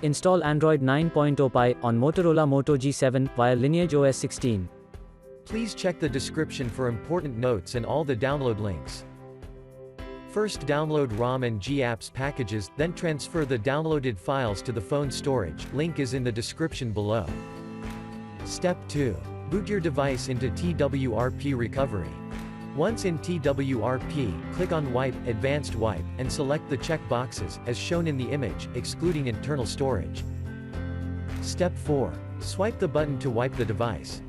Install Android 9.0 Pie on Motorola Moto G7 via LineageOS 16. Please check the description for important notes and all the download links. First download ROM and GApps packages, then transfer the downloaded files to the phone storage, link is in the description below. Step 2. Boot your device into TWRP recovery. Once in TWRP, click on Wipe, Advanced Wipe, and select the check boxes, as shown in the image, excluding internal storage. Step 4. Swipe the button to wipe the device.